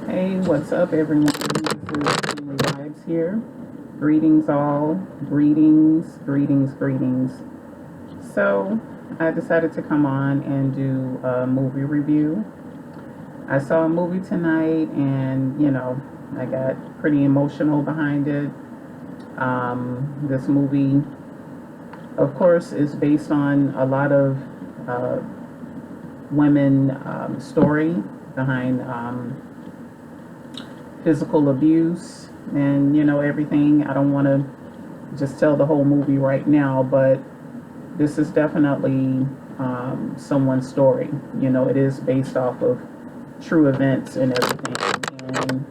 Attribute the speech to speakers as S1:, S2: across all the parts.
S1: Hey, what's up, everyone? This is Family Vibes here. Greetings, all. Greetings, greetings, greetings. So, I decided to come on and do a movie review. I saw a movie tonight, and I got pretty emotional behind it. This movie, of course, is based on a lot of uh, women story behind physical abuse and everything. I don't want to just tell the whole movie right now, but this is definitely someone's story. It is based off of true events and everything. And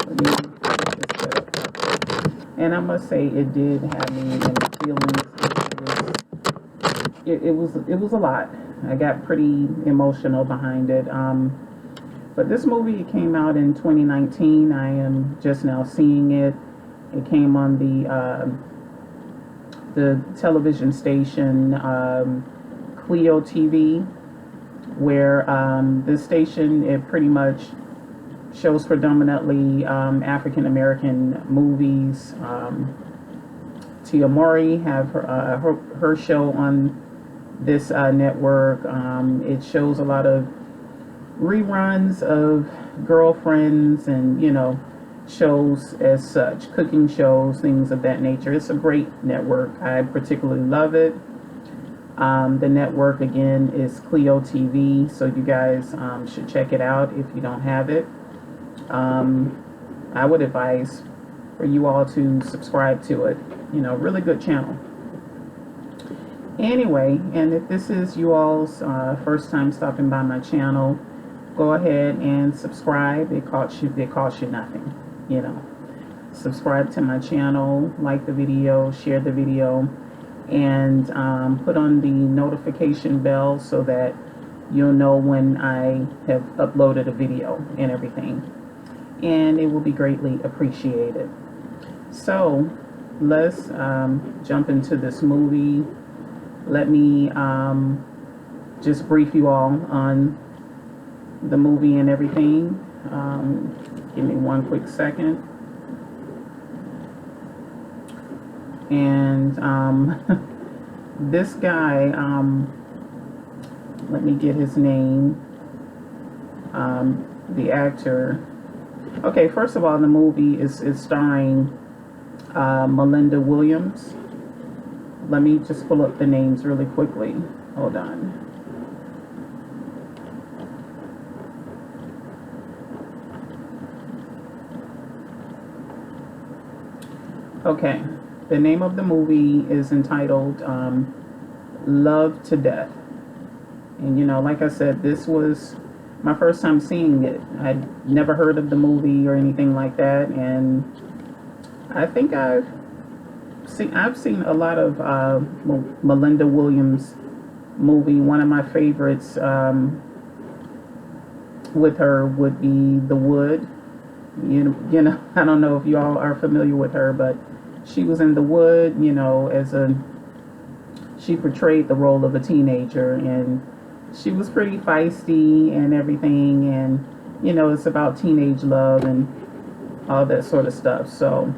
S1: let me get this set up. And I must say, it did have me in the feelings. It was a lot. I got pretty emotional behind it. But this movie came out in 2019. I am just now seeing it. It came on the television station Clio TV, where this station, it pretty much shows predominantly African American movies. Tia Mowry have her show on this network. It shows a lot of reruns of Girlfriends and shows as such, cooking shows, things of that nature. It's a great network. I particularly love it. The network again is Clio TV, so you guys should check it out if you don't have it. I would advise for you all to subscribe to it. Really good channel. Anyway, and if this is you all's first time stopping by my channel, go ahead and subscribe. It costs you nothing. Subscribe to my channel, like the video, share the video, and put on the notification bell so that you'll know when I have uploaded a video and everything, and it will be greatly appreciated. So let's jump into this movie. Let me just brief you all on the movie and everything. Give me one quick second. And this guy, let me get his name, the actor. Okay, first of all, the movie is starring Melinda Williams. Let me just pull up the names really quickly. Hold on. Okay, the name of the movie is entitled Love to Death. And like I said, this was my first time seeing it. I'd never heard of the movie or anything like that, and I think I've seen a lot of Melinda Williams movie. One of my favorites with her would be The Wood. I don't know if you all are familiar with her, but she was in The Wood, she portrayed the role of a teenager, and she was pretty feisty and everything, and it's about teenage love and all that sort of stuff. So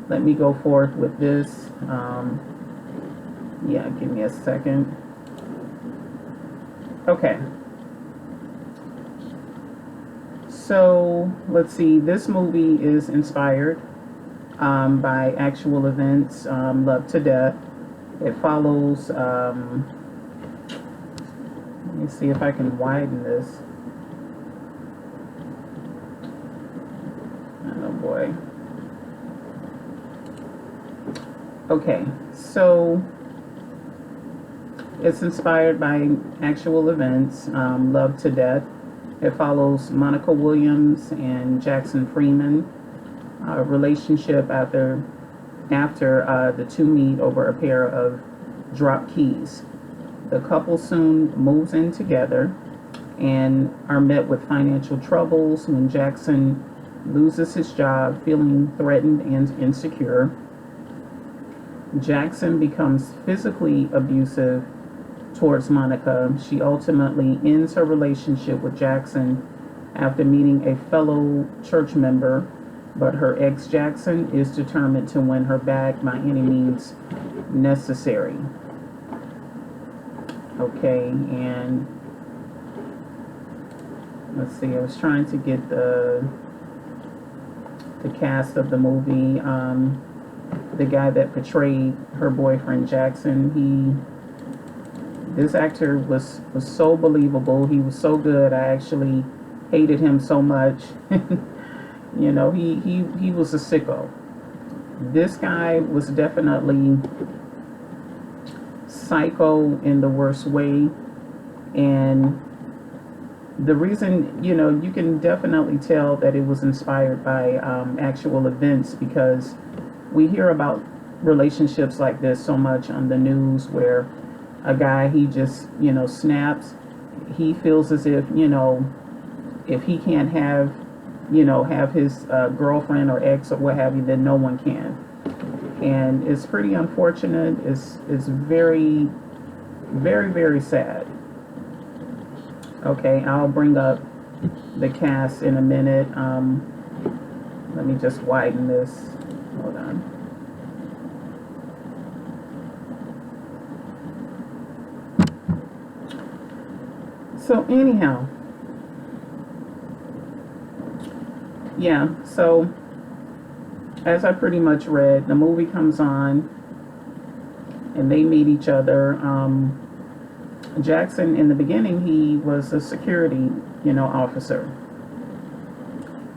S1: let me go forth with this. Yeah, give me a second. Okay. So let's see, this movie is inspired by actual events, Love to Death. It follows, let me see if I can widen this. Oh boy. Okay, so it's inspired by actual events, Love to Death. It follows Monica Williams and Jackson Freeman, relationship after the two meet over a pair of drop keys. The couple soon moves in together and are met with financial troubles when Jackson loses his job, feeling threatened and insecure. Jackson becomes physically abusive towards Monica. She ultimately ends her relationship with Jackson after meeting a fellow church member, but her ex Jackson is determined to win her back by any means necessary. Okay, and let's see, I was trying to get the cast of the movie. The guy that portrayed her boyfriend Jackson, this actor was so believable. He was so good. I actually hated him so much. You know, he was a sicko. This guy was definitely psycho in the worst way. And the reason, you know, you can definitely tell that it was inspired by actual events, because we hear about relationships like this so much on the news, where a guy, he just, you know, snaps. He feels as if, you know, if he can't have, you know, have his girlfriend or ex or what have you, then no one can. And it's pretty unfortunate. It's very, very, very sad. Okay, I'll bring up the cast in a minute. Let me just widen this. Hold on. So anyhow, yeah, so as I pretty much read, the movie comes on and they meet each other. Jackson, in the beginning, he was a security, you know, officer.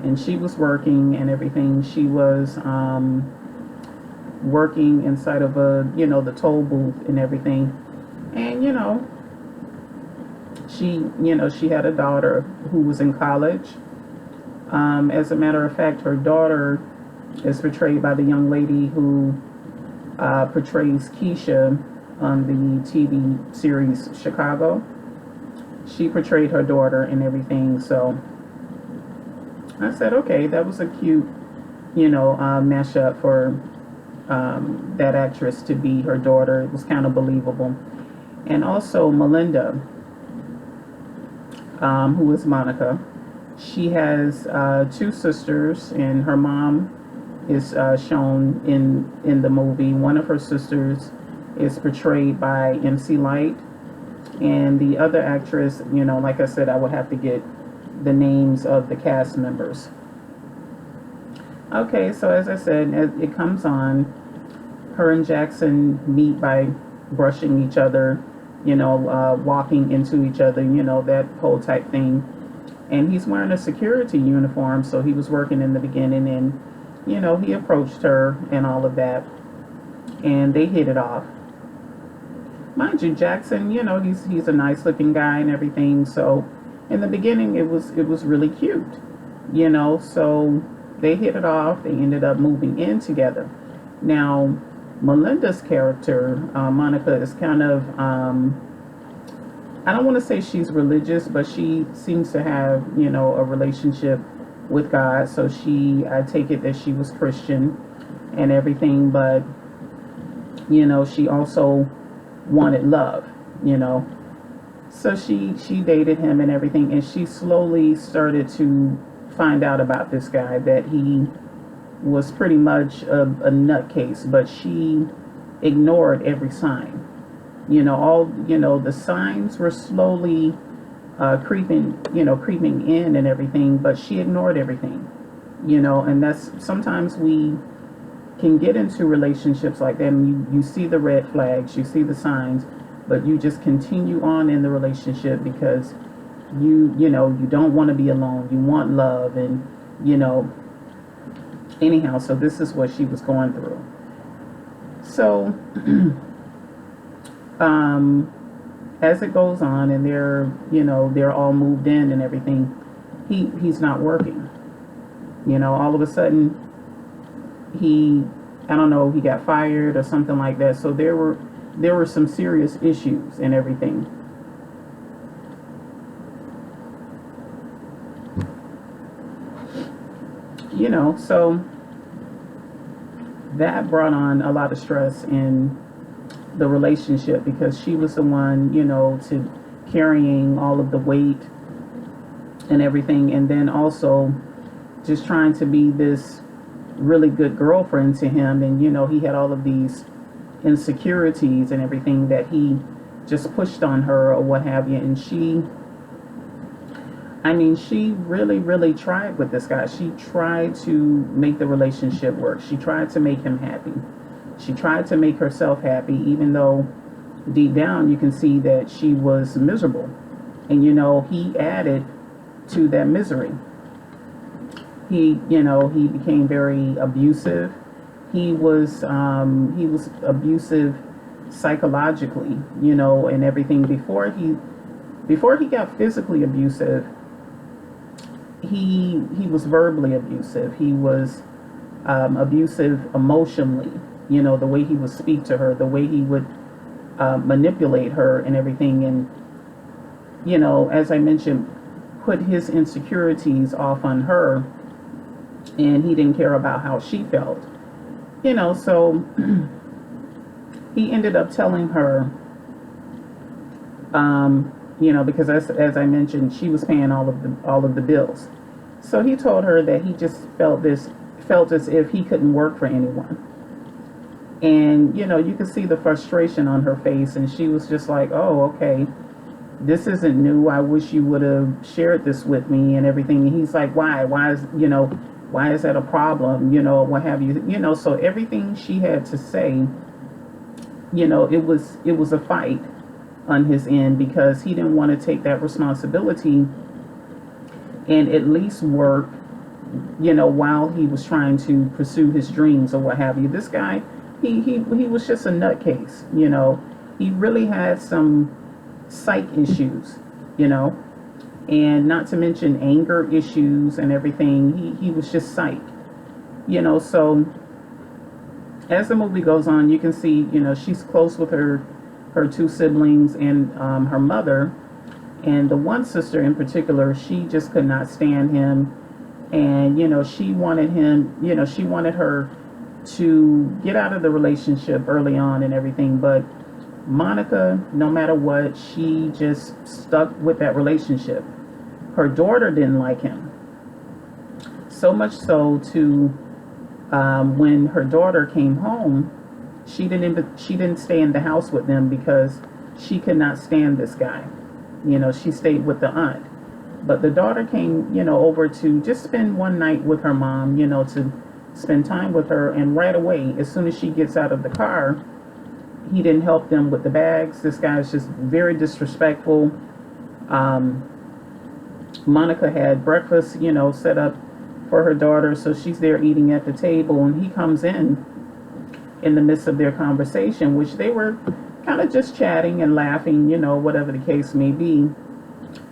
S1: And she was working and everything. She was working inside of you know, the toll booth and everything. And, you know, she had a daughter who was in college. As a matter of fact, her daughter is portrayed by the young lady who portrays Keisha on the TV series Chicago. She portrayed her daughter and everything. So I said, okay, that was a cute, you know, mashup for that actress to be her daughter. It was kind of believable. And also Melinda, who is Monica. She has two sisters, and her mom is shown in the movie. One of her sisters is portrayed by MC Light, and the other actress, you know, like I said, I would have to get the names of the cast members. Okay, so as I said, as it comes on, her and Jackson meet by brushing each other, you know, walking into each other, you know, that whole type thing. And he's wearing a security uniform, so he was working in the beginning, and, you know, he approached her and all of that, and they hit it off. Mind you, Jackson, you know, he's a nice looking guy and everything. So in the beginning, it was really cute, you know. So they hit it off. They ended up moving in together. Now, Melinda's character, Monica, is kind of I don't want to say she's religious, but she seems to have, you know, a relationship with God. So I take it that she was Christian and everything, but, you know, she also wanted love, you know. So she dated him and everything, and she slowly started to find out about this guy, that he was pretty much a nutcase, but she ignored every sign. You know, the signs were slowly creeping in and everything, but she ignored everything, you know. And that's, sometimes we can get into relationships like that, and you see the red flags, you see the signs, but you just continue on in the relationship because you know, you don't want to be alone, you want love, and, you know, anyhow, so this is what she was going through. So as it goes on, and they're all moved in and everything, he's not working. You know, all of a sudden I don't know, he got fired or something like that. So there were some serious issues and everything. You know, so that brought on a lot of stress in the relationship, because she was the one, you know, to carrying all of the weight and everything. And then also just trying to be this really good girlfriend to him. And, he had all of these insecurities and everything that he just pushed on her or what have you. And she really, really tried with this guy. She tried to make the relationship work. She tried to make him happy. She tried to make herself happy, even though deep down you can see that she was miserable. And, he added to that misery. He became very abusive. He was abusive psychologically, and everything. Before he got physically abusive, he was verbally abusive. He was abusive emotionally. The way he would speak to her, the way he would manipulate her and everything. And, as I mentioned, put his insecurities off on her, and he didn't care about how she felt. So he ended up telling her, because as I mentioned, she was paying all of the bills. So he told her that he just felt as if he couldn't work for anyone. And, you could see the frustration on her face, and she was just like, oh, okay, this isn't new. I wish you would have shared this with me and everything. And he's like, why? Why is that a problem? What have you? So everything she had to say, it was a fight on his end, because he didn't want to take that responsibility and at least work, while he was trying to pursue his dreams or what have you. This guy, he was just a nutcase. He really had some psych issues, and not to mention anger issues and everything. He was just psych, so as the movie goes on, you can see, she's close with her two siblings and her mother. And the one sister in particular, she just could not stand him. And, she wanted her to get out of the relationship early on and everything. But Monica, no matter what, she just stuck with that relationship. Her daughter didn't like him. So much so to when her daughter came home, she didn't stay in the house with them because she could not stand this guy. She stayed with the aunt. But the daughter came, over to just spend one night with her mom, to spend time with her. And right away, as soon as she gets out of the car, he didn't help them with the bags. This guy's just very disrespectful. Monica had breakfast, set up for her daughter. So she's there eating at the table, and he comes in the midst of their conversation, which they were kind of just chatting and laughing, whatever the case may be.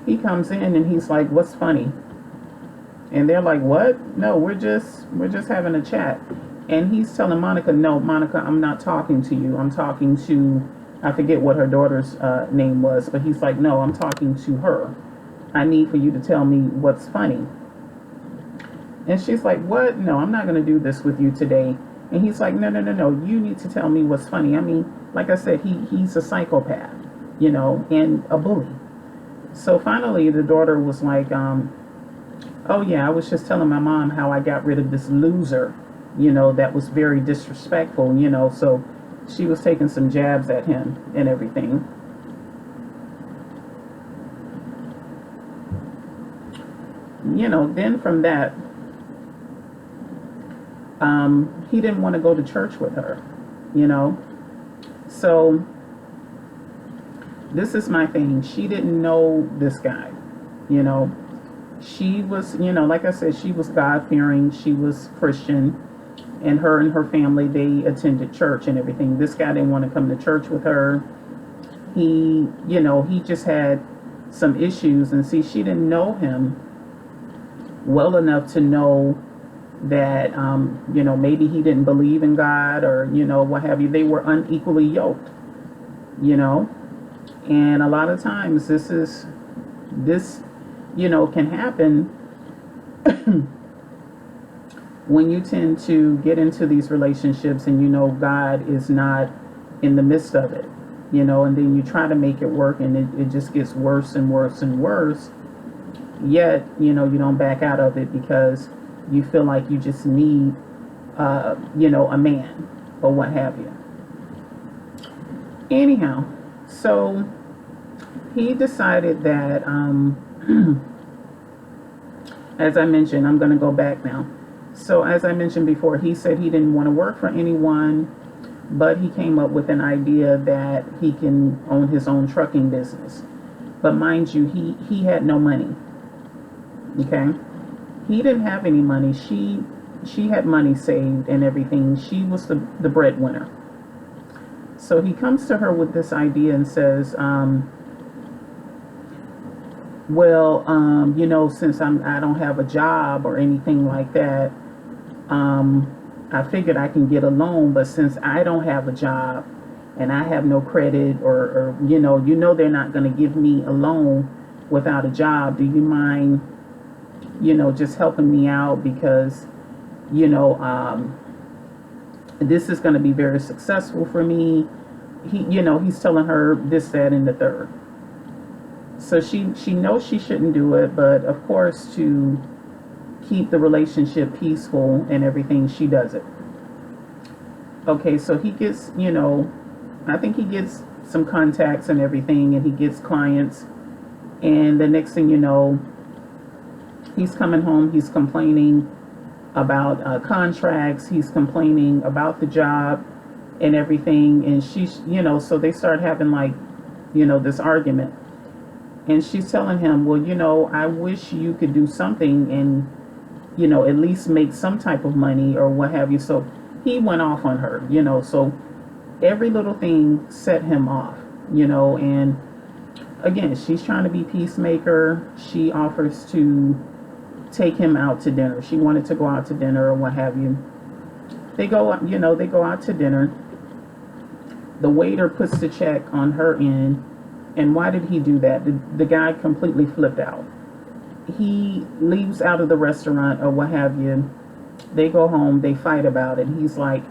S1: He comes in and he's like, "What's funny?" And they're like, "What? No, we're just having a chat." And he's telling Monica, "No, Monica, I'm not talking to you. I'm talking to," I forget what her daughter's name was, but he's like, "No, I'm talking to her. I need for you to tell me what's funny." And she's like, "What? No, I'm not going to do this with you today." And he's like, no, you need to tell me what's funny. I mean, like I said, he's a psychopath, and a bully. So finally, the daughter was like, "Oh yeah, I was just telling my mom how I got rid of this loser, that was very disrespectful, So she was taking some jabs at him and everything. Then from that, he didn't want to go to church with her, So this is my thing. She didn't know this guy, She was, like I said, she was God-fearing. She was Christian. And her family, they attended church and everything. This guy didn't want to come to church with her. He just had some issues. And see, she didn't know him well enough to know that, maybe he didn't believe in God or, what have you. They were unequally yoked, And a lot of times this can happen when you tend to get into these relationships and God is not in the midst of it, and then you try to make it work and it just gets worse and worse and worse. yet, you know, you don't back out of it because you feel like you just need, you know, a man or what have you. Anyhow, so he decided that, as I mentioned, I'm going to go back now. So, as I mentioned before, he said he didn't want to work for anyone, but he came up with an idea that he can own his own trucking business. But mind you, he had no money. Okay, he didn't have any money. She had money saved and everything. She was the breadwinner. So he comes to her with this idea and says, well, you know, since I don't have a job or anything like that, I figured I can get a loan. But since I don't have a job and I have no credit, or you know, they're not going to give me a loan without a job. Do you mind, you know, just helping me out because, you know, this is going to be very successful for me. You know, he's telling her this, that, and the third. So she knows she shouldn't do it, but of course, to keep the relationship peaceful and everything, she does it. Okay, so he gets, you know, I think he gets some contacts and everything, and he gets clients. And the next thing you know, he's coming home, he's complaining about contracts, he's complaining about the job and everything. And she's, you know, so they start having, like, you know, this argument. And she's telling him, well, you know, I wish you could do something and, you know, at least make some type of money or what have you. So he went off on her, you know, so every little thing set him off, you know. And again, she's trying to be peacemaker. She offers to take him out to dinner. She wanted to go out to dinner or what have you. They go, you know, they go out to dinner. The waiter puts the check on her end. And why did he do that? The guy completely flipped out. He leaves out of the restaurant or what have you. They go home, they fight about it. He's like,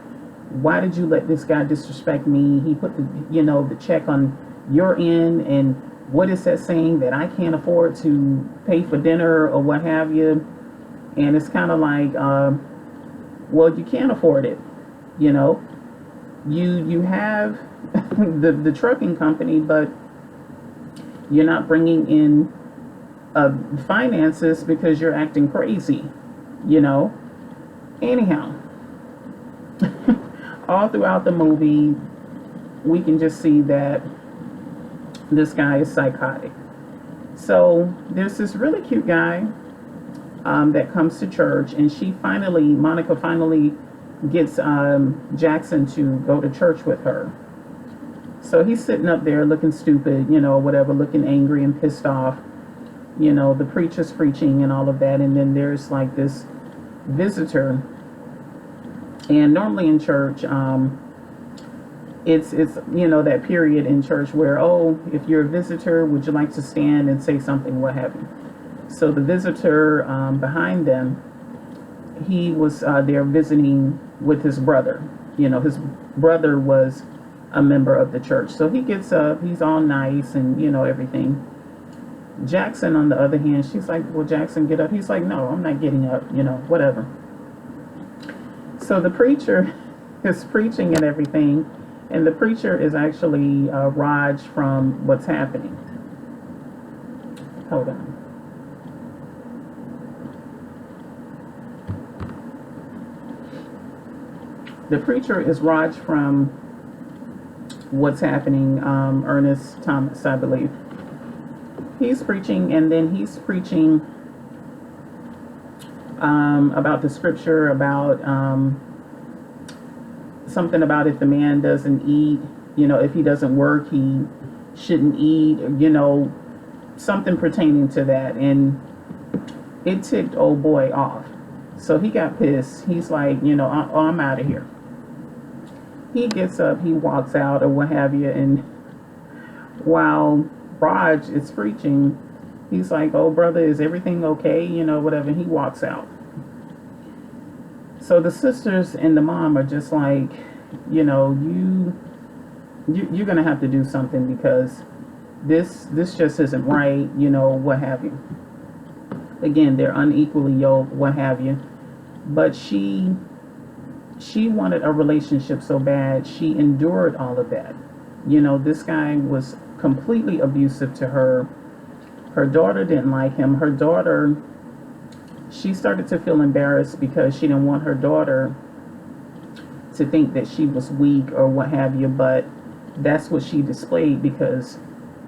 S1: why did you let this guy disrespect me? He put the, you know, the check on your end, and what is that saying that I can't afford to pay for dinner or what have you? And it's kind of like, well, you can't afford it. You know, you have the trucking company, but you're not bringing in finances because you're acting crazy, you know. Anyhow, all throughout the movie, we can just see that this guy is psychotic. So there's this really cute guy that comes to church, and Monica finally gets Jackson to go to church with her. So he's sitting up there looking stupid, you know, whatever, looking angry and pissed off. You know, the preacher's preaching and all of that. And then there's like this visitor. And normally in church, it's you know, that period in church where, oh, if you're a visitor, would you like to stand and say something, what have you. So the visitor behind them, he was there visiting with his brother. You know, his brother was a member of the church. So he gets up, he's all nice and, you know, everything. Jackson, on the other hand, she's like, well, Jackson, get up. He's like, no, I'm not getting up, you know, whatever. So the preacher is preaching and everything, and the preacher is actually Raj from What's Happening. Hold on. The preacher is Raj from What's Happening, Ernest Thomas, I believe. He's preaching, and then he's preaching about the scripture, about something about if the man doesn't eat, you know, if he doesn't work, he shouldn't eat, you know, something pertaining to that. And it ticked old boy off. So he got pissed. He's like, you know, I'm out of here. He gets up, he walks out or what have you, and while Raj is preaching, he's like, oh, brother, is everything okay? You know, whatever. And he walks out. So the sisters and the mom are just like, you know, you're going to have to do something because this just isn't right, you know, what have you. Again, they're unequally yoked, what have you. But she wanted a relationship so bad, she endured all of that. This guy was completely abusive to her. Her daughter didn't like him. Her daughter, she started to feel embarrassed because she didn't want her daughter to think that she was weak or what have you, but that's what she displayed because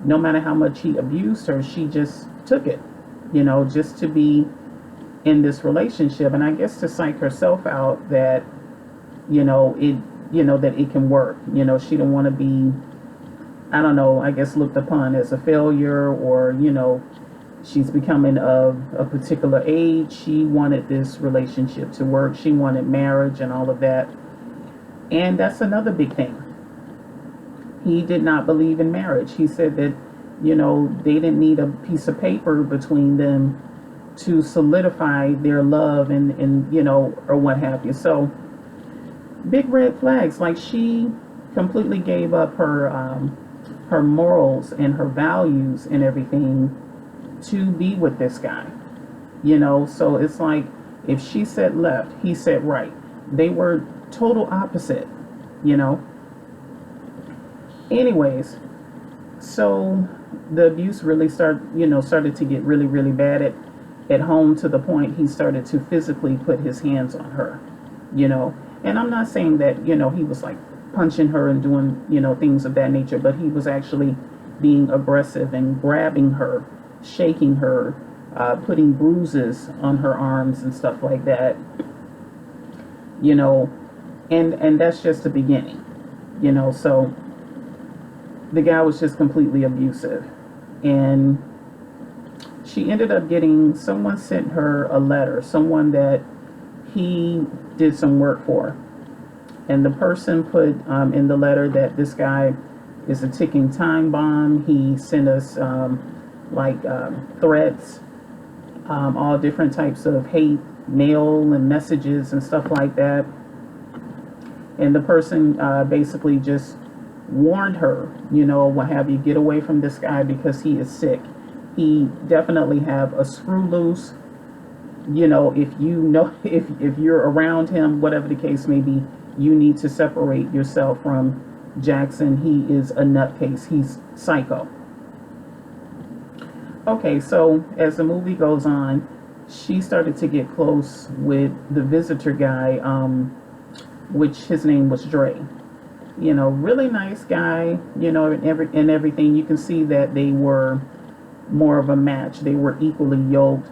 S1: no matter how much he abused her, she just took it, just to be in this relationship. And I guess to psych herself out that, it, that it can work. She didn't want to be, I don't know, I guess looked upon as a failure, or, she's becoming of a particular age. She wanted this relationship to work. She wanted marriage and all of that. And that's another big thing. He did not believe in marriage. He said that, they didn't need a piece of paper between them to solidify their love and or what have you. So big red flags. Like, she completely gave up her morals and her values and everything to be with this guy. So it's like, if she said left, he said right. They were total opposite, you know. Anyways, so the abuse really started to get really, really bad at home, to the point he started to physically put his hands on her, And I'm not saying that, he was like punching her and doing, things of that nature, but he was actually being aggressive and grabbing her, shaking her, putting bruises on her arms and stuff like that, and that's just the beginning, so the guy was just completely abusive. And she ended up getting, someone sent her a letter, someone that he did some work for. And the person put in the letter that this guy is a ticking time bomb. He sent us threats, all different types of hate mail and messages and stuff like that. And the person basically just warned her, what have you, get away from this guy because he is sick. He definitely have a screw loose. If you're around him, whatever the case may be, you need to separate yourself from Jackson. He is a nutcase. He's psycho. Okay, so as the movie goes on, she started to get close with the visitor guy, which his name was Dre. Really nice guy, and everything. You can see that they were more of a match. They were equally yoked.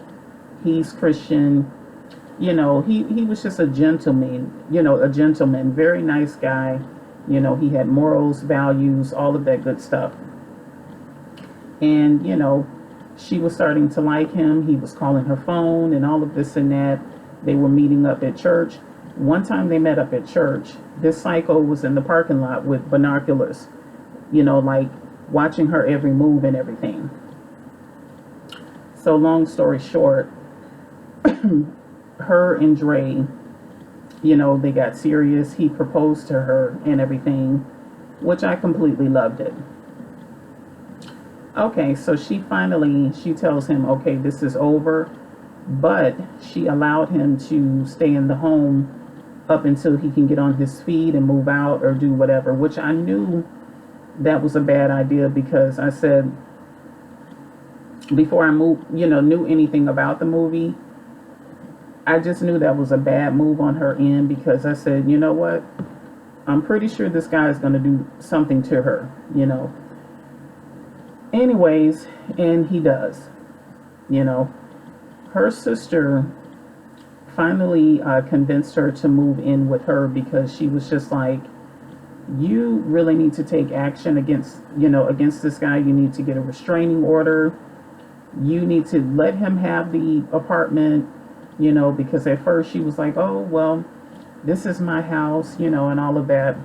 S1: He's Christian. He was just a gentleman, very nice guy. He had morals, values, all of that good stuff. And, she was starting to like him. He was calling her phone and all of this and that. They were meeting up at church. One time they met up at church, this psycho was in the parking lot with binoculars, like watching her every move and everything. So long story short, her and Dre, they got serious. He proposed to her and everything, which I completely loved it. Okay, so she tells him, okay, this is over, but she allowed him to stay in the home up until he can get on his feet and move out or do whatever, which I knew that was a bad idea, because I said, before I knew anything about the movie, I just knew that was a bad move on her end, because I said, you know what? I'm pretty sure this guy is going to do something to her, Anyways, and he does, Her sister finally convinced her to move in with her, because she was just like, you really need to take action against this guy. You need to get a restraining order. You need to let him have the apartment, because at first she was like, oh, well, this is my house, and all of that.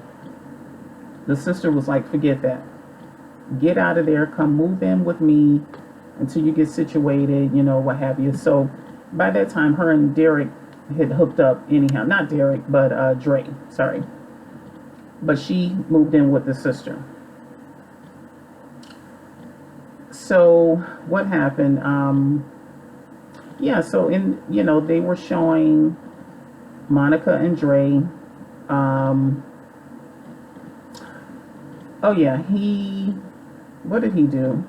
S1: The sister was like, forget that. Get out of there. Come move in with me until you get situated, what have you. So by that time, her and Derek had hooked up anyhow. Not Derek, but Dre. Sorry. But she moved in with the sister. So what happened? yeah, so they were showing Monica and Dre. Um, oh yeah, what did he do?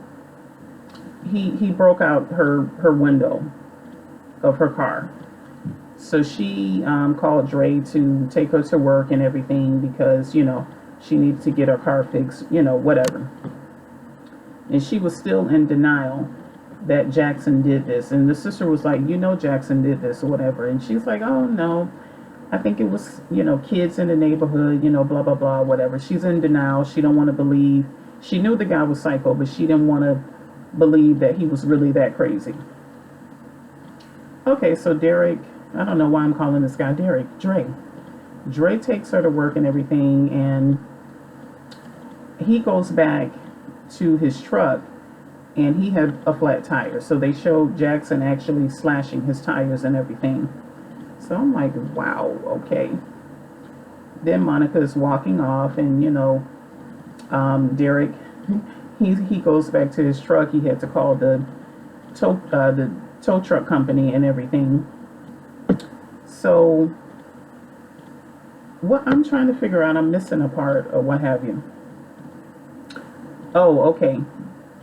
S1: He broke out her window of her car. So she called Dre to take her to work and everything because she needed to get her car fixed, whatever. And she was still in denial that Jackson did this. And the sister was like, Jackson did this or whatever. And she's like, oh no, I think it was, kids in the neighborhood, blah, blah, blah, whatever. She's in denial. She don't want to believe. She knew the guy was psycho, but she didn't want to believe that he was really that crazy. Okay, so Derek, I don't know why I'm calling this guy Derek, Dre. Dre takes her to work and everything, and he goes back to his truck, and he had a flat tire. So they showed Jackson actually slashing his tires and everything. So I'm like, wow, okay. Then Monica is walking off, and Derek, he goes back to his truck. He had to call the tow truck company and everything. So what I'm trying to figure out, I'm missing a part or what have you. Oh, okay.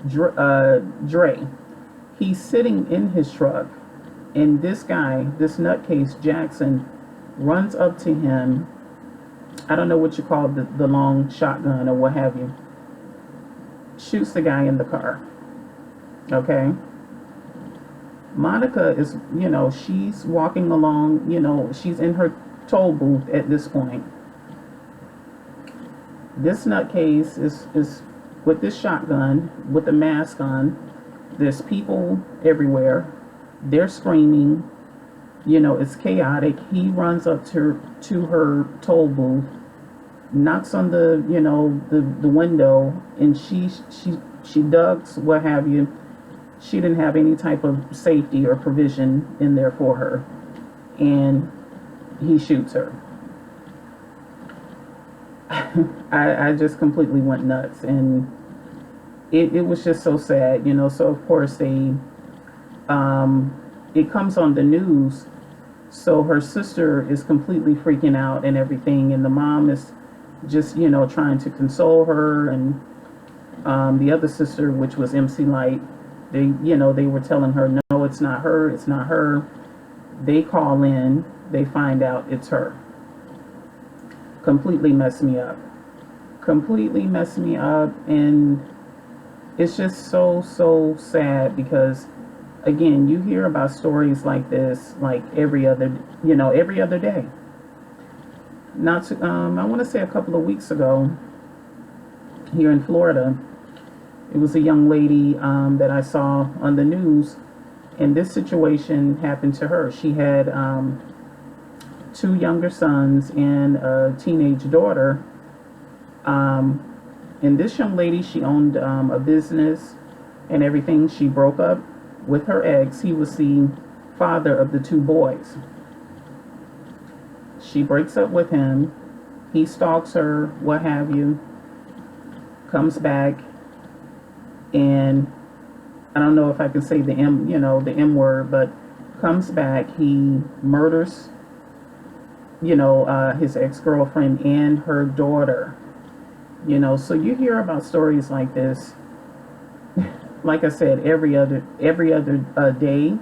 S1: Dre. He's sitting in his truck, and this guy, this nutcase Jackson, runs up to him. I don't know what you call the long shotgun or what have you. Shoots the guy in the car. Okay. Monica is, she's walking along, she's in her toll booth at this point. This nutcase is with this shotgun, with the mask on. There's people everywhere. They're screaming. It's chaotic. He runs up to her toll booth, knocks on the window, and she ducks, what have you. She didn't have any type of safety or provision in there for her, and he shoots her. I just completely went nuts, and it was just so sad, So of course it comes on the news, so her sister is completely freaking out and everything, and the mom is just trying to console her, and the other sister, which was MC Light, they were telling her, no, it's not her, it's not her. They call in, they find out it's her. Completely messed me up, and it's just so sad because, again, you hear about stories like this like every other day. Not to, I want to say a couple of weeks ago here in Florida, it was a young lady that I saw on the news, and this situation happened to her. She had 2 younger sons and a teenage daughter. And this young lady, she owned a business and everything. She broke up with her ex. He was the father of the 2 boys. She breaks up with him. He stalks her, what have you. Comes back, and I don't know if I can say the M word, but comes back. He murders, his ex-girlfriend and her daughter. So you hear about stories like this, like I said, every other day,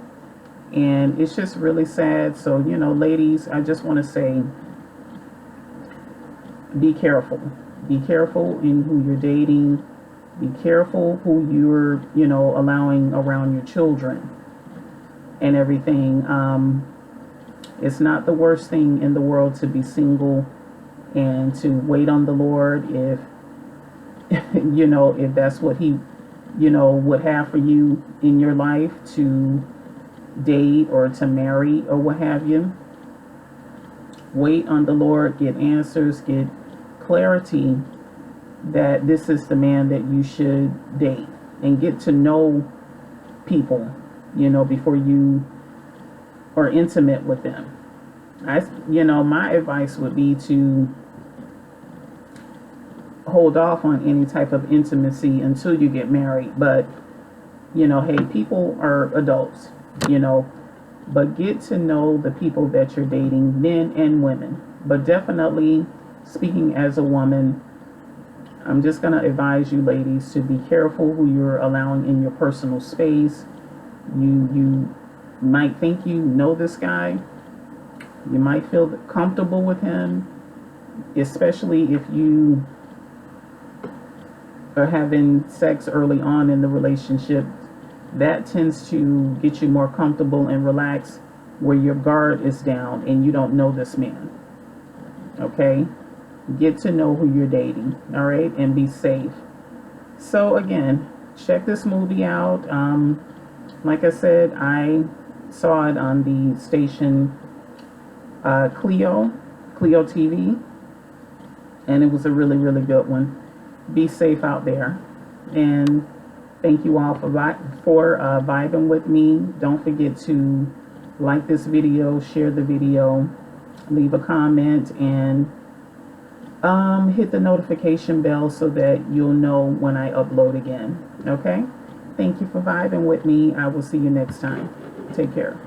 S1: and it's just really sad. So ladies, I just want to say, be careful in who you're dating. Be careful who you're allowing around your children and everything. It's not the worst thing in the world to be single and to wait on the Lord if if that's what he would have for you in your life, to date or to marry or what have you. Wait on the Lord, get answers, get clarity that this is the man that you should date, and get to know people before you are intimate with them. My advice would be to hold off on any type of intimacy until you get married. But hey, people are adults. But get to know the people that you're dating, men and women. But definitely, speaking as a woman, I'm just going to advise you ladies to be careful who you're allowing in your personal space. You might think you know this guy. You might feel comfortable with him, especially if you are having sex early on in the relationship. That tends to get you more comfortable and relaxed, where your guard is down and you don't know this man. Okay? Get to know who you're dating, all right? And be safe. So again, check this movie out. Like I said, I saw it on the station Clio TV, and it was a really, really good one. Be safe out there, and thank you all for vibing with me. Don't forget to like this video, share the video, leave a comment, and hit the notification bell so that you'll know when I upload again. Okay? Thank you for vibing with me. I will see you next time. Take care.